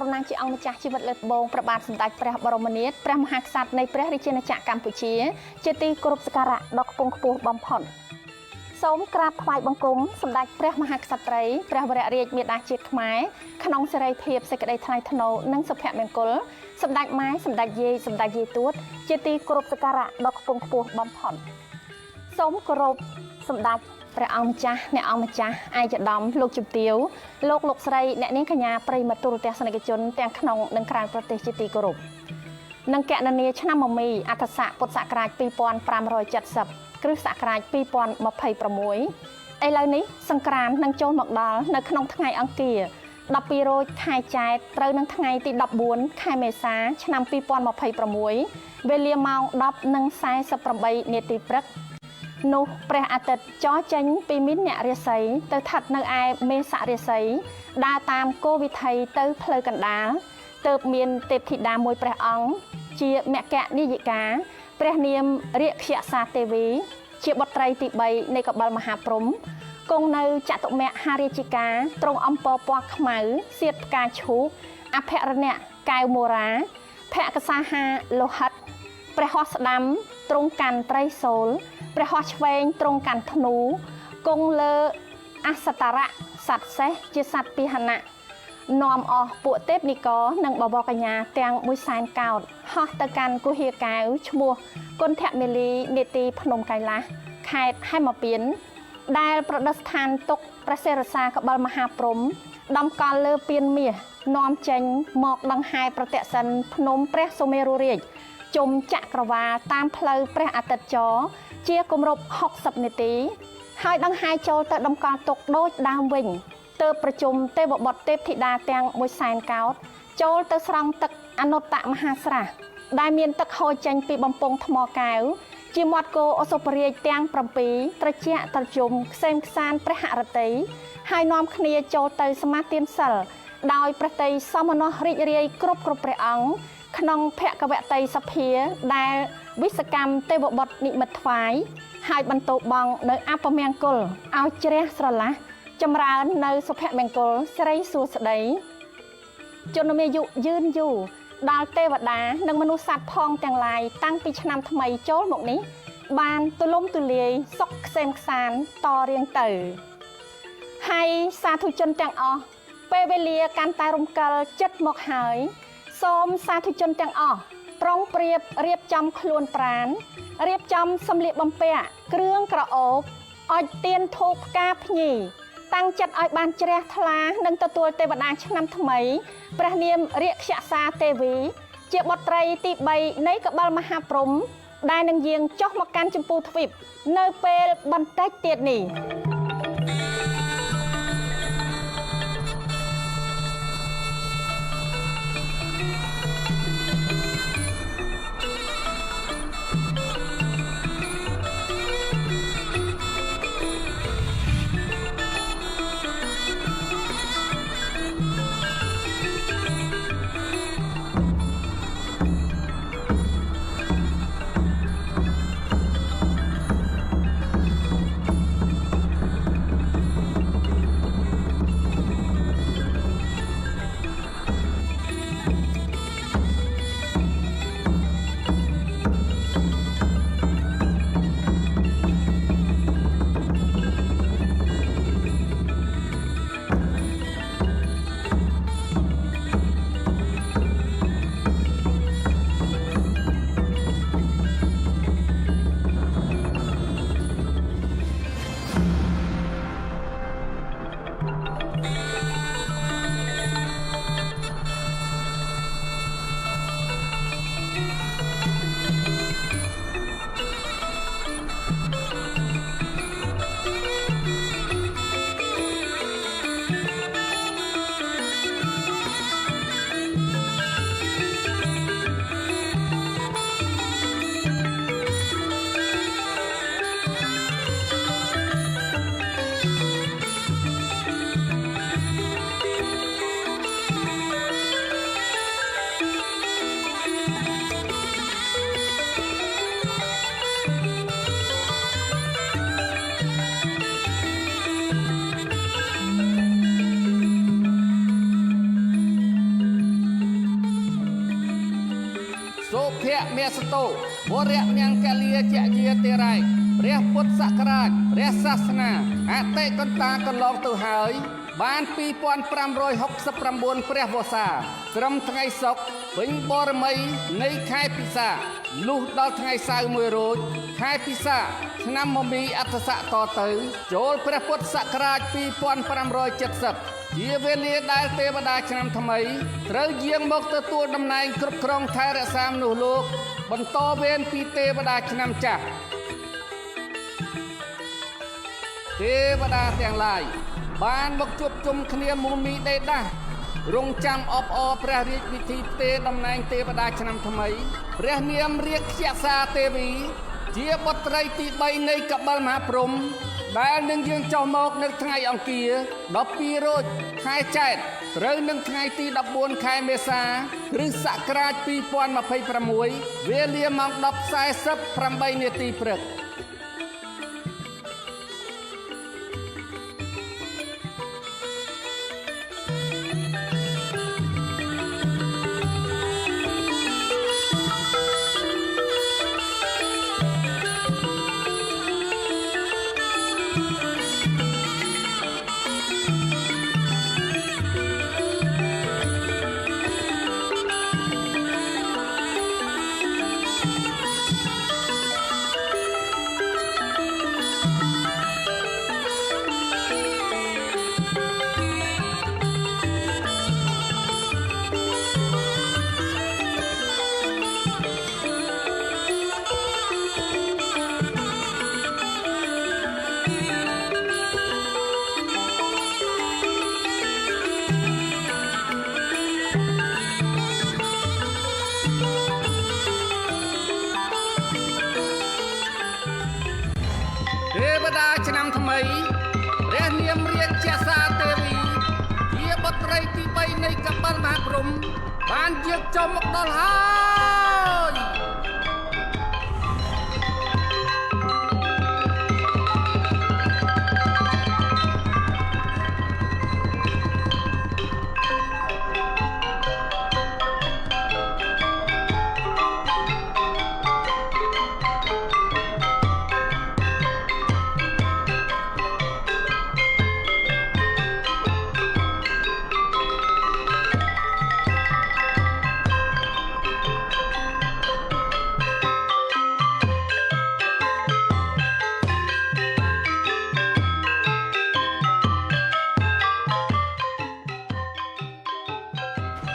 រណាជាអង្គម្ចាស់ជីវិតលើកបងព្រះបាទសម្ដេចព្រះបរមនាថព្រះមហាក្សត្រនៃព្រះរាជាណាចក្រកម្ពុជាជាទីគោរពសក្ការៈដ៏ខ្ពង់ខ្ពស់បំផុតសូមក្រាបថ្វាយបង្គំសម្ដេចព្រះមហាក្សត្រីព្រះវររាជមាតាជាតិខ្មែរក្នុងសេរីភាពសេចក្តីថ្លៃថ្នូរនិងសុភមង្គលសម្ដេចម៉ែសម្ដេចយាយសម្ដេចយាយទួតជាទីគោរពសក្ការៈដ៏ខ្ពង់ខ្ពស់បំផុតសូមគោរពសម្ដេចព្រះអង្គម្ចាស់អ្នកអង្គម្ចាស់ឯកឧត្តមលោកជំទាវលោកស្រីអ្នកនាងកញ្ញាប្រិយមិត្តទូរទស្សនិកជនទាំងក្នុងនិងក្រៅប្រទេសជាទីគោរពនិងកណនីឆ្នាំមមីអត្តស័កពុទ្ធសករាជ2570គ្រិស្តសករាជ2026ឥឡូវនេះសង្ក្រាន្តនឹងចូលមកដល់នៅក្នុងថ្ងៃអង្គារ12រោចខែចែកត្រូវនឹងថ្ងៃទី14ខែមេសាឆ្នាំ2026វេលាម៉ោង 10:48 នាទីព្រឹកនោះព្រះអាទិត្យចរចេញពីមីនអ្នករាសីទៅស្ថិតនៅឯមេសរាសីដើរតាមគោវិថីទៅផ្លូវកណ្ដាលទើបមានទេពធីតាមួយព្រះអង្គជាមគ្គនាយិកាព្រះនាមរាក្ខសាទេវីជាបុត្រីទី3នៃកបិលមហាព្រហ្មគង់នៅចតុមហារាជិកាទ្រង់អំពរពណ៌ខ្មៅសៀតផ្កាឈូកអភរណៈកែវមូរាភក្សាហាលោហិតព្រះហស្ថស្ដាំទ្រង់កាន់ត្រីសូលព្រះហស្ថឆ្វេងទ្រង់កាន់ធ្នូគង់លើអសតរៈសត្វសេះជាសត្វពាហនៈនាំអស់ពួកទេពនិករនិងបវរកញ្ញាទាំង100,000កោដហោះទៅកាន់គុហាកែវឈ្មោះគុណធមេលីនេតិភ្នំកៃឡាសខេត្តហេមពាន្តដែលប្រឌិស្ថានទុកព្រះសិរសាកបិលមហាព្រហ្មដំកល់លើពៀនមាសនាំចេញមកដង្ហែប្រតិសិនភ្នំព្រះសុមេរុរាជជុំចក្រវាលតាមផ្លូវព្រះអាទិត្យចរជាគម្រប់60នាទីហើយដង្ហែចូលទៅដំកល់ទុកដូចដើមវិញទើបប្រជុំទេវបុត្រទេពធីតាទាំង100,000កោដចូលទៅស្រង់ទឹកអនុត្តមហាស្រះដែលមានទឹកហូរចេញពីបំពង់ថ្មកែវជាមាត់គោអសុបរាជទាំង7ត្រជាក់ត្រជុំខ្សែមខ្សានព្រះហឫទ័យហើយនាំគ្នាចូលទៅសមាទានសិលដោយព្រះតីសមណោះរីករាយគ្រប់ព្រះអង្គក្នុងភគវតីសភាដែលវិសកម្មទេវបុត្រនិមិត្តថ្វាយហើយបន្ទោបង់នៅអពមង្គលឲ្យជ្រះស្រឡះចម្រើននៅសុភមង្គលស្រីសួស្តីជនមាយុយឺនយូរដល់ទេវតានិងមនុស្សសត្វផងទាំងឡាយតាំងពីឆ្នាំថ្មីចូលមកនេះបានទូលំទូលាយសុខក្សេមខ្សានតរៀងទៅហើយសាធុជនទាំងអស់ពេលវេលាកាន់តែរំកិលចិត្តមកហើយសូមសាធុជនទាំងអស់ប្រុងប្រៀបរៀបចំខ្លួនប្រាណរៀបចំសម្លៀកបំពាក់គ្រឿងក្រអូបអុជទៀនធូបផ្កាភ្ញីតាំងចិត្តឲ្យបានជ្រះថ្លានិងទទួលទេវតាឆ្នាំថ្មីព្រះនាមរាក្ខសាទេវីជាបុត្រីទី3នៃកបិលមហាព្រហ្មដែលនឹងយាងចុះមកកាន់ចម្ពោះទ្វីបនៅពេលបន្តិចទៀតនេះ សុភមេសតោវរៈមង្គលាជាជាទេរៃព្រះពុទ្ធសករាជព្រះសាសនាអតិកន្តាកន្លងទៅហើយបាន2569ព្រះវស្សាត្រឹមថ្ងៃសុក្រពេញបរមីនៃខែពិសាលុះដល់ថ្ងៃសៅរ៍1រោចខែពិសាឆ្នាំមមីអត្តស័កតទៅចូលព្រះពុទ្ធសករាជ2570ជាវេលាដែលទេវតាឆ្នាំថ្មីត្រូវយាងមកទទួលតំណែងគ្រប់គ្រងថែរក្សាមនុស្សលោកបន្តវេនពីទេវតាឆ្នាំចាស់ទេវតាទាំងឡាយបានមកជួបជុំគ្នាមូមីដេដាស់រងចាំអបអរព្រះរាជពិធីផ្ទេរតំណែងទេវតាឆ្នាំថ្មីព្រះនាមរាជសាទេវីជាបុត្រីទី3នៃកបិលមហាព្រហ្មដែលនឹងយាងចុះមកនៅថ្ងៃអង្គារ12រោចខែចែកត្រូវនឹងថ្ងៃទី14ខែមេសាគ្រិស្តសករាជ2026វេលាម៉ោង 10:48 នាទីព្រឹកទេវតាឆ្នាំថ្មីព្រះនាមរាជសាទេវីជាបុត្រីទី3នៃកបិលមហាព្រហ្មបានយាងចុះមកដល់ហើយ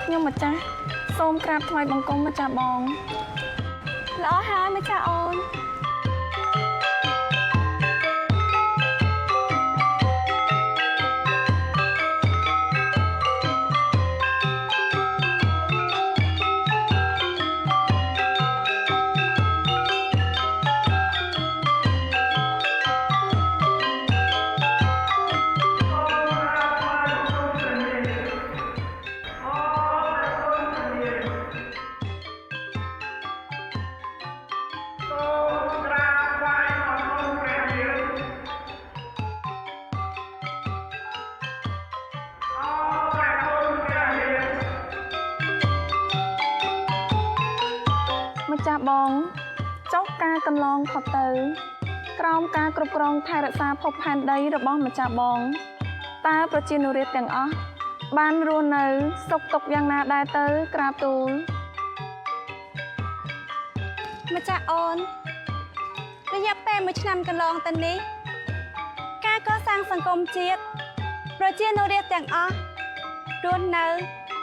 ខ្ញុំម្ចាស់សូមក្រាបថ្វាយបង្គំម្ចាស់បងល្អហើយម្ចាស់អូនម្ចាស់បងចុះការកន្លងផុតទៅក្រោមការគ្រប់គ្រងថែរក្សាភពផែនដីរបស់ម្ចាស់បងតើប្រជានុរាស្ត្រទាំងអស់បានរស់នៅសុខទុក្ខយ៉ាងណាដែរទៅក្រាបទូលម្ចាស់អូនរយៈពេល1ឆ្នាំកន្លងទៅនេះការកសាងសង្គមជាតិប្រជានុរាស្ត្រទាំងអស់រស់នៅ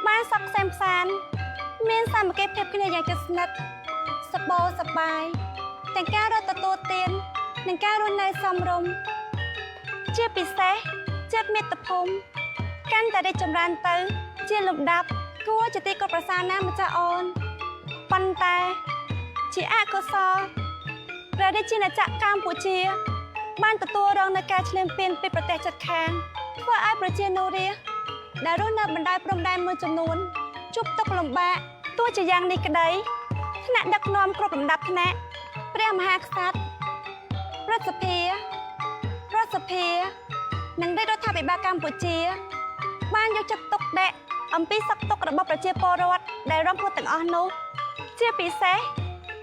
បានសុខសែនសានមានសាមគ្គីភាពគ្នាយ៉ាងជិតស្និទ្ធសប្បាយសប្បាយទាំងការរត់ទទួលទាននិងការរស់នៅសមរម្យជាពិសេសជាតិមាតុភូមិកាន់តែរីកចម្រើនទៅជាលំដាប់គួរជាទីគោរពប្រសាណាម្ចាស់អូនប៉ុន្តែជាអកុសលព្រះរាជាណាចក្រកម្ពុជាបានទទួលរងនូវការឈ្លានពានពីប្រទេសជិតខាងធ្វើឲ្យប្រជានុរាស្ត្រដែលរស់នៅបណ្ដោយព្រំដែនមួយចំនួនជួបទុក្ខលំបាកទោះជាយ៉ាងនេះក្តីថ្នាក់ដឹកនាំគ្រប់លំដាប់ថ្នាក់ព្រះមហាក្សត្រព្រឹទ្ធសភារដ្ឋសភានិងរាជរដ្ឋាភិបាលកម្ពុជាបានយកចិត្តទុកដាក់អំពីសុខទុក្ខរបស់ប្រជាពលរដ្ឋដែលរងគ្រោះទាំងអស់នោះ ជាពិសេស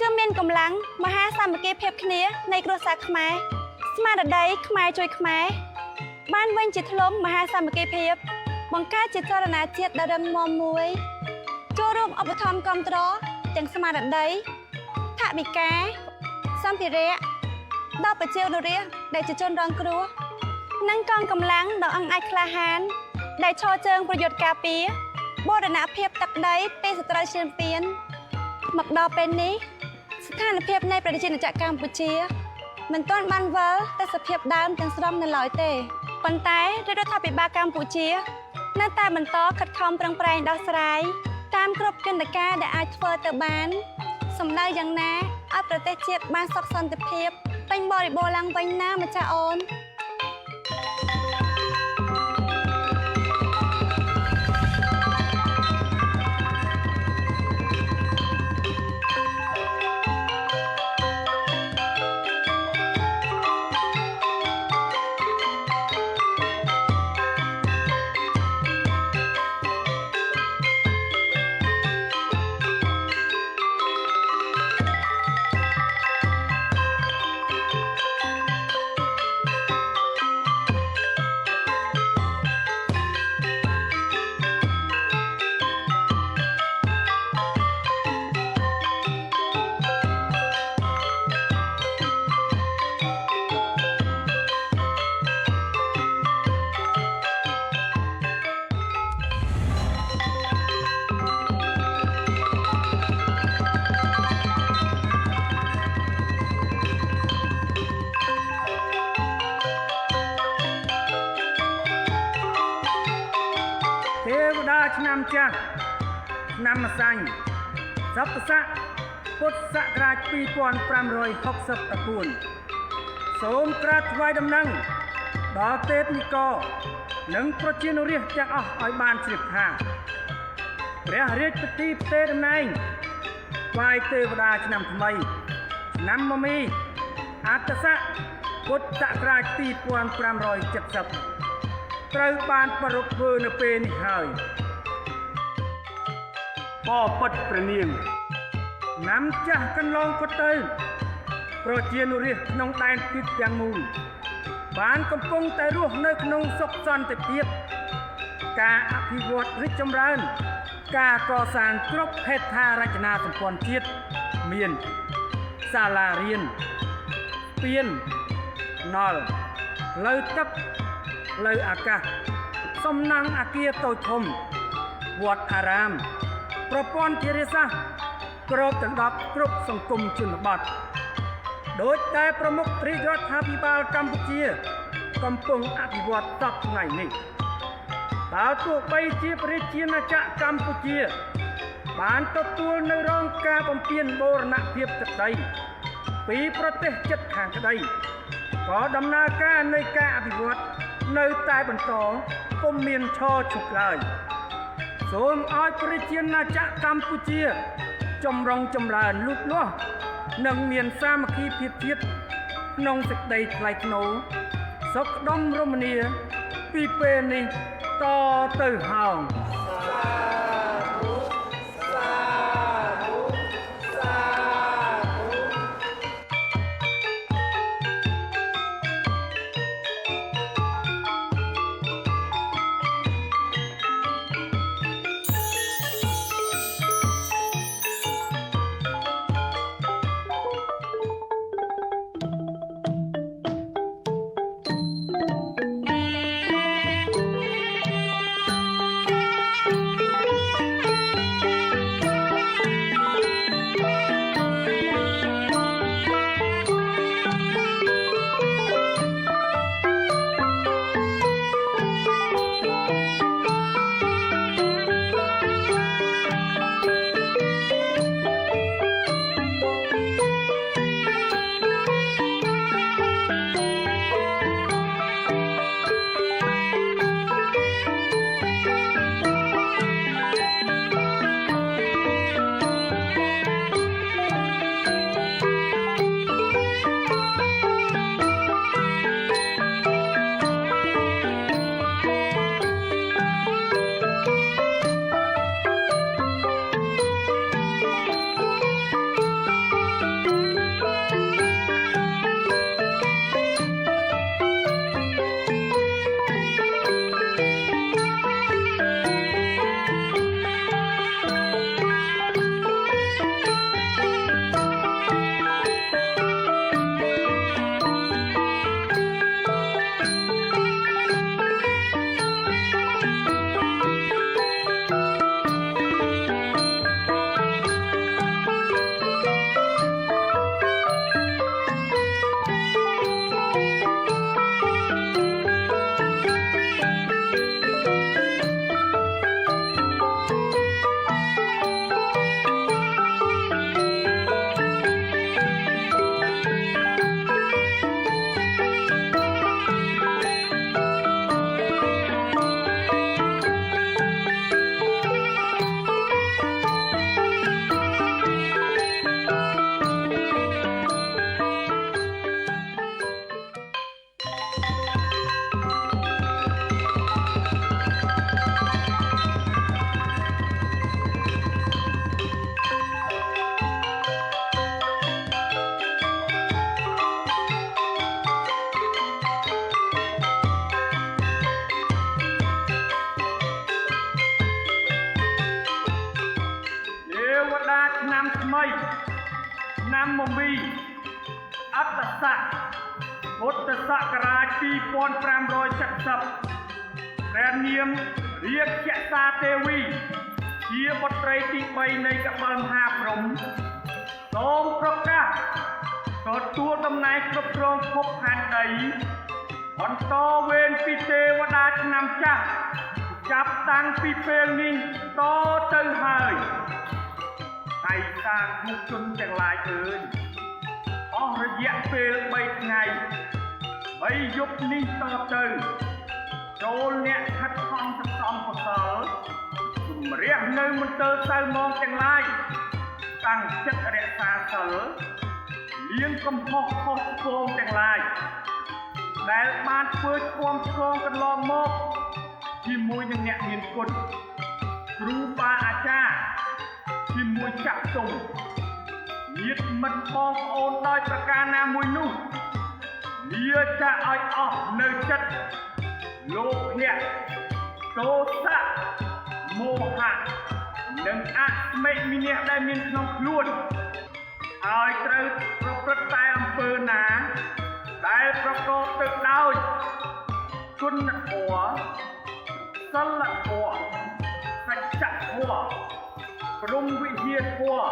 គឺមានកម្លាំងមហាសាមគ្គីភាពគ្នានៃគ្រួសារខ្មែរស្មារតីខ្មែរជួយខ្មែរបានវិញជាធ្លុំមហាសាមគ្គីភាពបង្កើតជាចលនាជាតិដ៏រឹងមាំមួយចូលរួមឧបត្ថម្ភគាំទ្រទាំងស្មារតីថវិកាសម្ភារៈដល់ប្រជាពលរដ្ឋដែលជាជនរងគ្រោះនិងកងកម្លាំងដ៏អង់អាចក្លាហានដែលឈរជើងប្រយុទ្ធការពារបូរណភាពទឹកដីពីសត្រូវឈានពានមកដល់ពេលនេះស្ថានភាពនៃប្រជាជាតិកម្ពុជាមិនទាន់បានវិលទៅសភាពដើមទាំងស្រុងនៅឡើយទេប៉ុន្តែរដ្ឋាភិបាលកម្ពុជានៅតែបន្តខិតខំប្រឹងប្រែងដោះស្រាយតាមគ្រប់យន្តការដែលអាចធ្វើទៅបានសម្ដៅយ៉ាងណាឲ្យប្រទេសជាតិបានសុខសន្តិភាពពេញបរិបូរណ៍ឡើងវិញណាម្ចាស់អូនឆ្នាំចាស់ឆ្នាំម្សាញ់សប្តាហ៍ពុទ្ធសករាជ2569សូមក្រាបថ្វាយដំណឹងដល់ទេពនិករនិងប្រជានុរាស្ត្រទាំងអស់ឲ្យបានជ្រាបថាព្រះរាជពិធីផ្ទេរតំណែងថ្វាយទេវតាឆ្នាំថ្មីឆ្នាំមមីអត្តស័កពុទ្ធសករាជ2570ត្រូវបានប្រារព្ធធ្វើនៅពេលនេះហើយបបិទ្ធព្រះនាងណាំចាស់កន្លងផុតទៅប្រជានុរាស្ត្រក្នុងដែនទិសទាំងមូលបានកំពុងតែរស់នៅក្នុងសុខសន្តិភាពការអភិវឌ្ឍរីកចម្រើនការកសាងគ្រប់ហេដ្ឋារចនាសម្ព័ន្ធជាតិមានសាលារៀនស្ពានថ្នល់ផ្លូវទឹកផ្លូវអាកាសសំណង់អគារតូចធំវត្តអារាមប្រព័ន្ធធារាសាស្ត្រគ្របដណ្ដប់គ្រប់សង្គមជនបទដោយតែប្រមុខរាជរដ្ឋាភិបាលកម្ពុជាកំពុងអភិវឌ្ឍសពថ្ងៃនេះបើទោះបីជាប្រជាណាចក្រកម្ពុជាបានទទួលនៅរងការបំពានបូរណភាពទឹកដីពីប្រទេសជិតខាងក្តីក៏ដំណើរការនៃការអភិវឌ្ឍនៅតែបន្តពុំមានឈរឈប់ឡើយសូមឲ្យប្រជាណាចក្រកម្ពុជាចម្រុងចម្រើនលូតលាស់និងមានសាមគ្គីភាពជាតិក្នុងសេចក្តីថ្លៃថ្នូរសុខដុមរមនាពីពេលនេះតទៅហើយ ឆ្នាំមមីអត្តស័កពុទ្ធសករាជ2570ព្រះនាមរាជសាទេវីជាបុត្រីទី3នៃកបិលមហាព្រហ្មសូមប្រកាសទទួលតំណែងគ្រប់គ្រងភពផែនដីបន្តវេនពីទេវតាឆ្នាំចាស់ចាប់តាំងពីពេលនេះតទៅហើយហើយសាធុជនទាំងឡាយអើយអស់រយៈពេល3ថ្ងៃ3យប់នេះតទៅចូលអ្នកខិតខំសន្សំកុសលជំរះនៅមន្ទិលសៅមងទាំងឡាយតាំងចិត្តរក្សាសិលលៀងកំហុសខុសឆ្គងទាំងឡាយដែលបានធ្វើឆ្គងកន្លងមកជាមួយនឹងអ្នកមានគុណគ្រូបាអាចារ្យជាមួយចាក់ទុំញាតិមិត្តបងប្អូនដោយប្រការណាមួយនោះលាចាក់ឲ្យអស់នៅចិត្តលោភៈទោសៈមោហៈនិងអស្មិមិញៈដែលមានក្នុងខ្លួនហើយត្រូវប្រព្រឹត្តតែអំពើណាដែលប្រកបទៅដោយគុណធម៌សិលធម៌សច្ចធម៌ព្រហ្មវិហារធម៌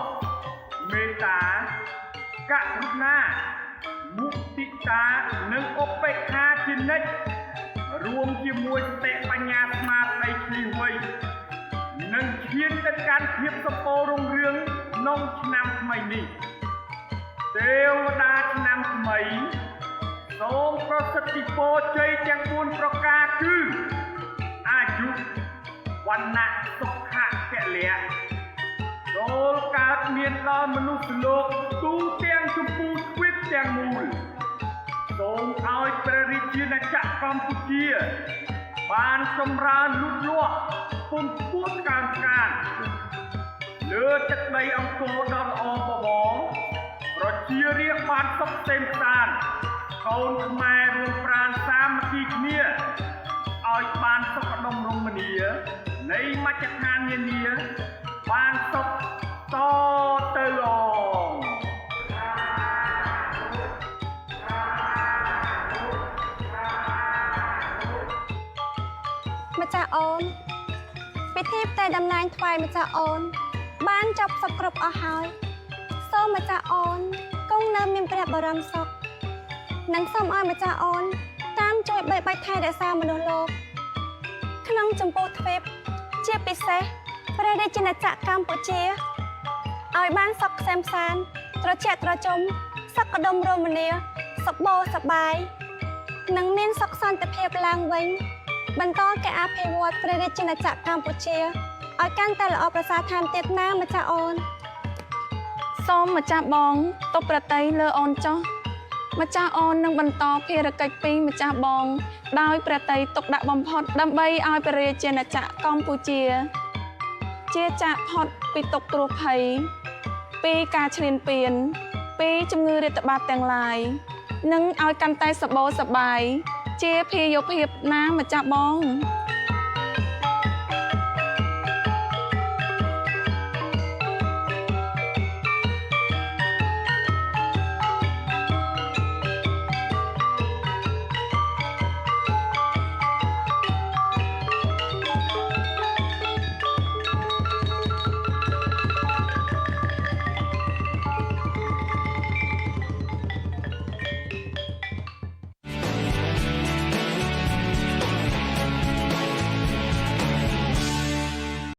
មេត្តាករុណាមុទិតានិងឧបេក្ខាជានិច្ចរួមជាមួយសតិបញ្ញាស្មារតីឈ្លាសវៃនិងឈានទៅកាន់ភាពសម្បូររុងរឿងក្នុងឆ្នាំថ្មីនេះទេវតាឆ្នាំថ្មីសូមប្រសិទ្ធពរជ័យទាំង4ប្រការគឺអាយុវណ្ណៈសុខៈពលៈចូលកើតមានដល់មនុស្សលោកទូទាំងចម្ពោះទ្វីបទាំងមូលសូមឲ្យព្រះរាជាណាចក្រកម្ពុជាបានចម្រើនលូតលាស់ពំពោះកើនកានលើទឹកដីអង្គរដ៏ល្អបវរប្រជារាស្ត្របានសុខសេមសានកូនខ្មែររួមប្រាណសាមគ្គីគ្នាឲ្យបានសុខដុមរមនានៃមជ្ឈដ្ឋាននានាបានសុខតទៅអងម្ចាស់អូនពិធីផ្ទេរតំណែងថ្វាយម្ចាស់អូនបានចប់សពគ្រប់អស់ហើយសូមម្ចាស់អូនគង់នៅមានព្រះបរមសុខនិងសូមឲ្យម្ចាស់អូនតាមជួយបីបាច់ថែរក្សាមនុស្សលោកក្នុងចម្ពោះទ្វីបជាពិសេសព្រះរាជាណាចក្រកម្ពុជាឲ្យបានសុខក្សេមសាន្តត្រជាក់ត្រជុំសុខដុមរមនាសុខបោសបាយនិងមានសុខសន្តិភាពឡើងវិញបន្តការអភិវឌ្ឍព្រះរាជាណាចក្រកម្ពុជាឲ្យកាន់តែល្អប្រសើរថែមទៀតណាម្ចាស់អូនសូមម្ចាស់បងទប់ប្រតិយលើអូនចុះម្ចាស់អូននឹងបន្តភារកិច្ចពីម្ចាស់បងដោយប្រតិយទុកដាក់បំផុតដើម្បីឲ្យព្រះរាជាណាចក្រកម្ពុជាជាចាកផុតពីទុក្ខគ្រោះភ័យពីការឈ្លានពានពីជំងឺរាតត្បាតទាំងឡាយនិងឲ្យកាន់តែសបោសប្បាយជាភាយុភាពណាម្ចាស់បង